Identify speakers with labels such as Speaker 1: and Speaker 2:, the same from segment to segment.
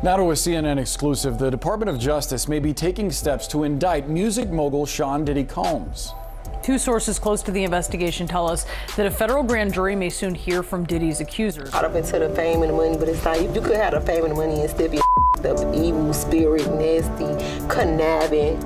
Speaker 1: Now to a CNN exclusive. The Department of Justice may be taking steps to indict music mogul Sean Diddy Combs.
Speaker 2: Two sources close to the investigation tell us that a federal grand jury may soon hear from Diddy's accusers.
Speaker 3: Caught up into the fame and the money, but it's like you could have the fame and the money and still be up, evil spirit, nasty, conniving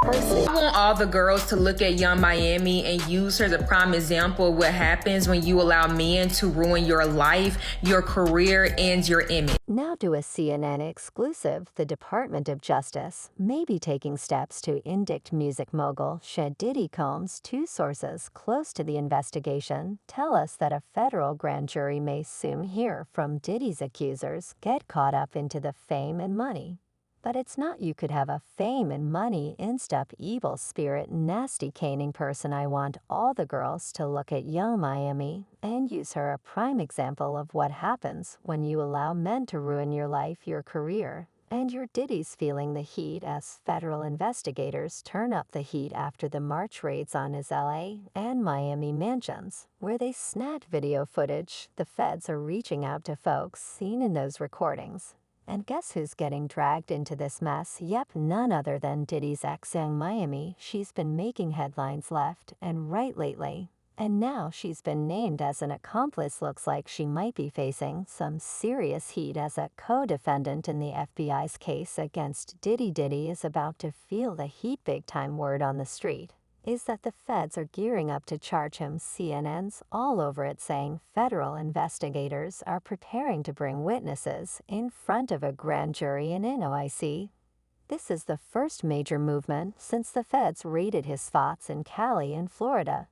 Speaker 3: person.
Speaker 4: I want all the girls to look at Yung Miami and use her as a prime example of what happens when you allow men to ruin your life, your career, and your image.
Speaker 5: Now to a CNN exclusive. The Department of Justice may be taking steps to indict music mogul Sean Diddy Combs. Two sources close to the investigation tell us that a federal grand jury may soon hear from Diddy's accusers get caught up into the fame and money. But it's not you could have a fame and money insta evil spirit nasty caning person. I want all the girls to look at Yung Miami and use her a prime example of what happens when you allow men to ruin your life, your career, and your Diddy's feeling the heat as federal investigators turn up the heat after the March raids on his LA and Miami mansions, where they snagged video footage. The feds are reaching out to folks seen in those recordings. And guess who's getting dragged into this mess? Yep, none other than Diddy's ex Yung Miami. She's been making headlines left and right lately. And now she's been named as an accomplice. Looks like she might be facing some serious heat as a co-defendant in the FBI's case against Diddy. Diddy is about to feel the heat big time. Word on the street is that the feds are gearing up to charge him. CNN's all over it, saying federal investigators are preparing to bring witnesses in front of a grand jury in NYC. This is the first major movement since the feds raided his spots in Cali and Florida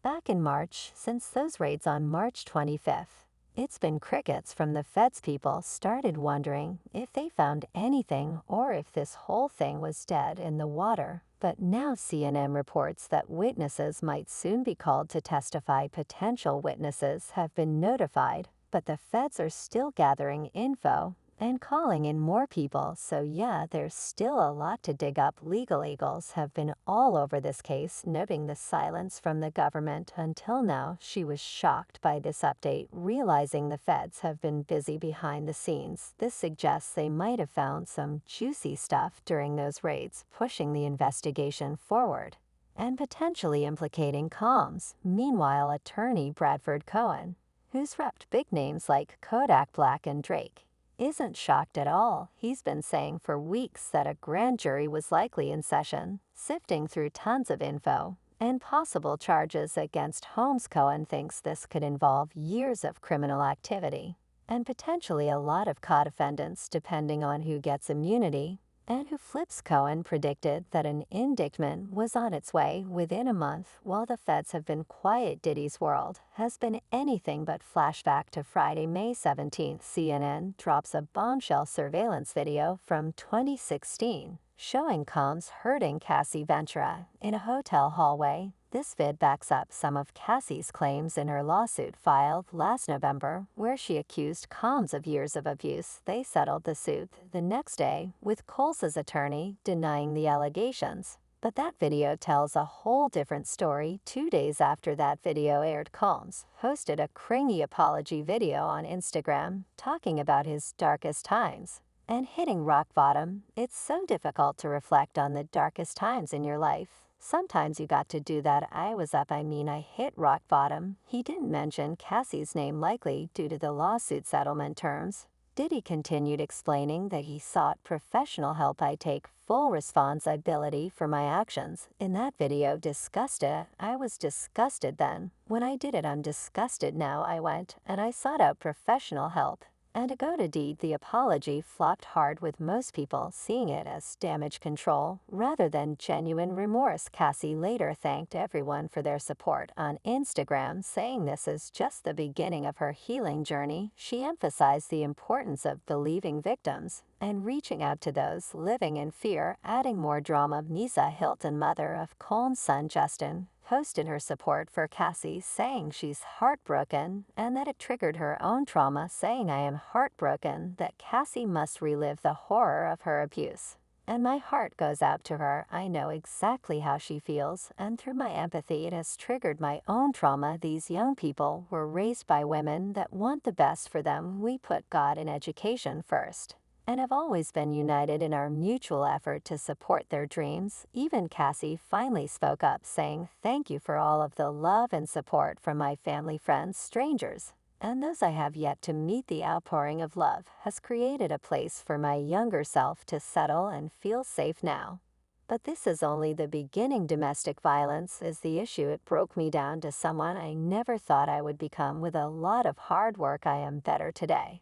Speaker 5: back in March. Since those raids on March 25th, it's been crickets from the feds. People started wondering if they found anything or if this whole thing was dead in the water. But now CNN reports that witnesses might soon be called to testify. Potential witnesses have been notified, but the feds are still gathering info and calling in more people. So yeah, there's still a lot to dig up. Legal eagles have been all over this case, noting the silence from the government until now. She was shocked by this update, realizing the feds have been busy behind the scenes. This suggests they might have found some juicy stuff during those raids, pushing the investigation forward and potentially implicating Combs. Meanwhile, attorney Bradford Cohen, who's repped big names like Kodak Black and Drake, isn't shocked at all. He's been saying for weeks that a grand jury was likely in session, sifting through tons of info and possible charges against Combs. Cohen thinks this could involve years of criminal activity and potentially a lot of co-defendants, depending on who gets immunity and who flips. Cohen predicted that an indictment was on its way within a month. While the feds have been quiet, Diddy's world has been anything but. Flashback to Friday, May 17th. CNN drops a bombshell surveillance video from 2016 showing Combs hurting Cassie Ventura in a hotel hallway. This vid backs up some of Cassie's claims in her lawsuit filed last November, where she accused Combs of years of abuse. They settled the suit the next day, with Coles' attorney denying the allegations. But that video tells a whole different story. 2 days after that video aired, Combs posted a cringy apology video on Instagram, talking about his darkest times and hitting rock bottom. It's so difficult to reflect on the darkest times in your life. Sometimes you got to do that. I hit rock bottom. He didn't mention Cassie's name, likely due to the lawsuit settlement terms. Diddy continued, explaining that he sought professional help. I take full responsibility for my actions. In that video, disgusted. I was disgusted then. When I did it, I'm disgusted now. I went and I sought out professional help. And to go to deed, the apology flopped hard, with most people seeing it as damage control rather than genuine remorse. Cassie later thanked everyone for their support on Instagram, saying this is just the beginning of her healing journey. She emphasized the importance of believing victims and reaching out to those living in fear, adding more drama. Misa Hilton, mother of Combs' son Justin, posted her support for Cassie, saying she's heartbroken and that it triggered her own trauma, saying, I am heartbroken that Cassie must relive the horror of her abuse. And my heart goes out to her. I know exactly how she feels, and through my empathy it has triggered my own trauma. These young people were raised by women that want the best for them. We put God and education first. and have always been united in our mutual effort to support their dreams. Even Cassie finally spoke up, saying, "Thank you for all of the love and support from my family, friends, strangers, and those I have yet to meet. The outpouring of love has created a place for my younger self to settle and feel safe now. But this is only the beginning. Domestic violence is the issue. It broke me down to someone I never thought I would become. With a lot of hard work, I am better today.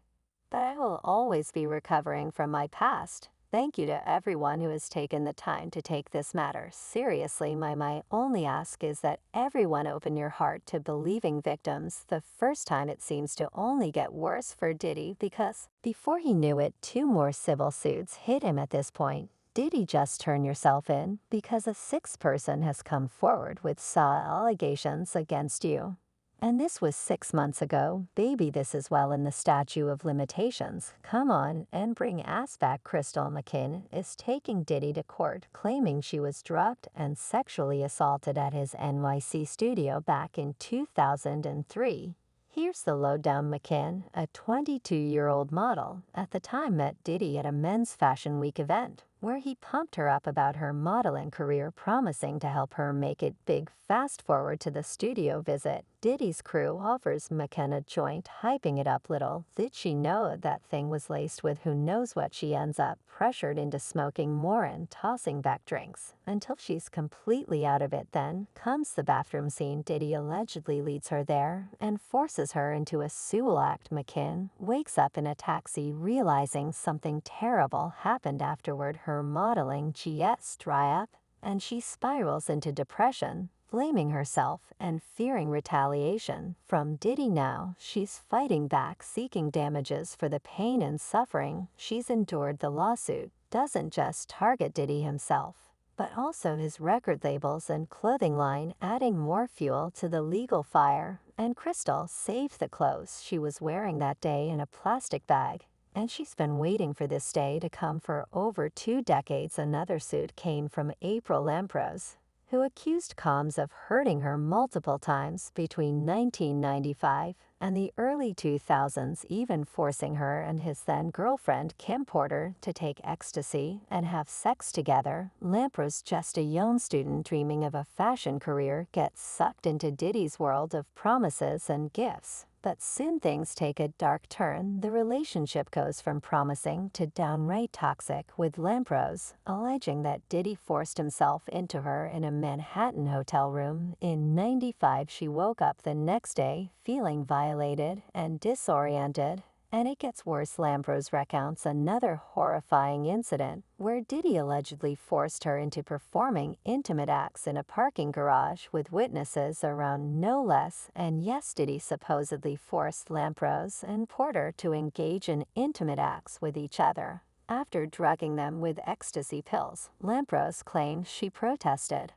Speaker 5: But I will always be recovering from my past. Thank you to everyone who has taken the time to take this matter seriously. My only ask is that everyone open your heart to believing victims. The first time it seems to only get worse for Diddy, because before he knew it, 2 more civil suits hit him. At this point, Diddy, just turn yourself in, because a 6th person has come forward with allegations against you. And this was 6 months ago. Baby, this is well in the statute of limitations. Come on and bring ass back. Crystal McKin is taking Diddy to court, claiming she was drugged and sexually assaulted at his NYC studio back in 2003. Here's the lowdown. McKin, a 22-year-old model, at the time met Diddy at a men's fashion week event, where he pumped her up about her modeling career, promising to help her make it big. Fast forward to the studio visit. Diddy's crew offers McKin a joint, hyping it up. Little did she know that thing was laced with who knows what. She ends up pressured into smoking more and tossing back drinks until she's completely out of it. Then comes the bathroom scene. Diddy allegedly leads her there and forces her into a sual act. McKin wakes up in a taxi, realizing something terrible happened afterward. Her modeling GS dry up, and she spirals into depression, blaming herself and fearing retaliation from Diddy. Now she's fighting back, seeking damages for the pain and suffering she's endured. The lawsuit doesn't just target Diddy himself, but also his record labels and clothing line, adding more fuel to the legal fire. And Crystal saved the clothes she was wearing that day in a plastic bag, and she's been waiting for this day to come for over 2 decades. Another suit came from April Lampros, who accused Combs of hurting her multiple times between 1995 and the early 2000s, even forcing her and his then-girlfriend Kim Porter to take ecstasy and have sex together. Lampros, just a young student dreaming of a fashion career, gets sucked into Diddy's world of promises and gifts. But soon things take a dark turn. The relationship goes from promising to downright toxic, with Lampros alleging that Diddy forced himself into her in a Manhattan hotel room. In '95, she woke up the next day feeling violated and disoriented. And it gets worse. Lampros recounts another horrifying incident where Diddy allegedly forced her into performing intimate acts in a parking garage with witnesses around, no less. And yes, Diddy supposedly forced Lampros and Porter to engage in intimate acts with each other after drugging them with ecstasy pills. Lampros claimed she protested,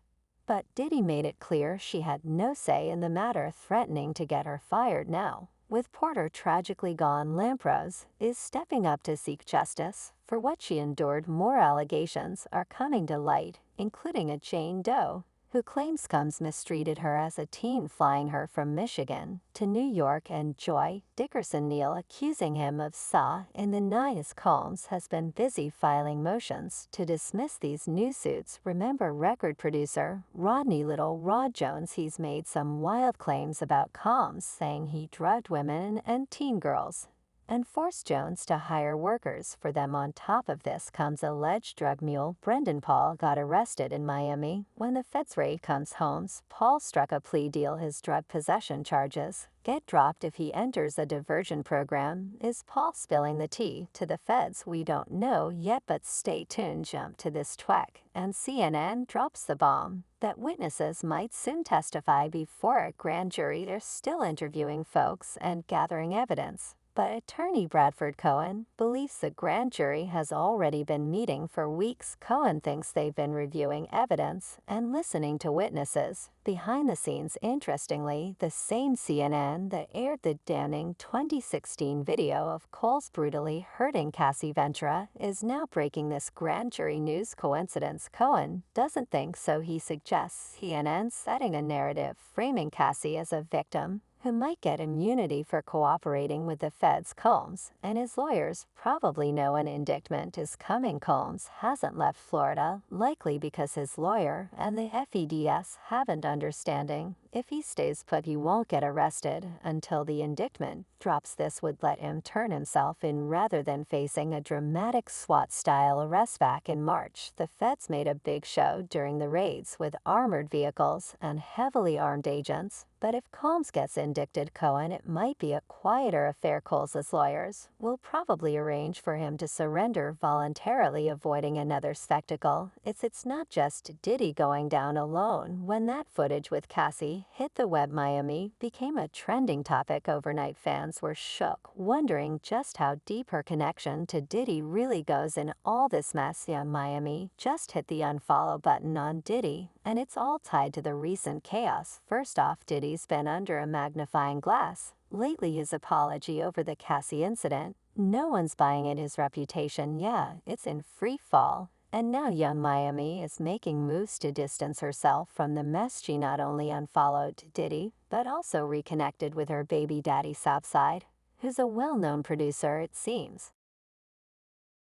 Speaker 5: but Diddy made it clear she had no say in the matter, threatening to get her fired. Now, with Porter tragically gone, Lampros is stepping up to seek justice for what she endured. More allegations are coming to light, including a Jane Doe who claims Combs mistreated her as a teen, flying her from Michigan to New York, and Joy Dickerson Neal accusing him of SAW in the night. Combs has been busy filing motions to dismiss these new suits. Remember record producer Rodney Little Rod Jones? He's made some wild claims about Combs, saying he drugged women and teen girls and forced Jones to hire workers for them. On top of this comes alleged drug mule Brendan Paul got arrested in Miami. When the feds raid Combs' homes, Paul struck a plea deal. His drug possession charges get dropped if he enters a diversion program. Is Paul spilling the tea to the feds? We don't know yet, but stay tuned. Jump to this tweak, and CNN drops the bomb that witnesses might soon testify before a grand jury. They're still interviewing folks and gathering evidence, but attorney Bradford Cohen believes the grand jury has already been meeting for weeks. Cohen thinks they've been reviewing evidence and listening to witnesses behind the scenes. Interestingly, the same CNN that aired the damning 2016 video of Cole's brutally hurting Cassie Ventura is now breaking this grand jury news. Coincidence? Cohen doesn't think so. He suggests CNN setting a narrative framing Cassie as a victim who might get immunity for cooperating with the feds. Combs and his lawyers probably know an indictment is coming. Combs hasn't left Florida, likely because his lawyer and the feds haven't understanding. If he stays put, he won't get arrested until the indictment drops. This would let him turn himself in rather than facing a dramatic SWAT-style arrest. Back in March, the feds made a big show during the raids with armored vehicles and heavily armed agents. But if Combs gets indicted, it might be a quieter affair. Coles' lawyers will probably arrange for him to surrender voluntarily, avoiding another spectacle. It's not just Diddy going down alone. When that footage with Cassie hit the web, Miami became a trending topic overnight. Fans were shook, wondering just how deep her connection to Diddy really goes in all this mess. Yung Miami just hit the unfollow button on Diddy, and it's all tied to the recent chaos. First off, Diddy's been under a magnifying glass lately. His apology over the Cassie incident, no one's buying it. His reputation, it's in free fall. And now Yung Miami is making moves to distance herself from the mess. She not only unfollowed Diddy, but also reconnected with her baby daddy Southside, who's a well-known producer, it seems.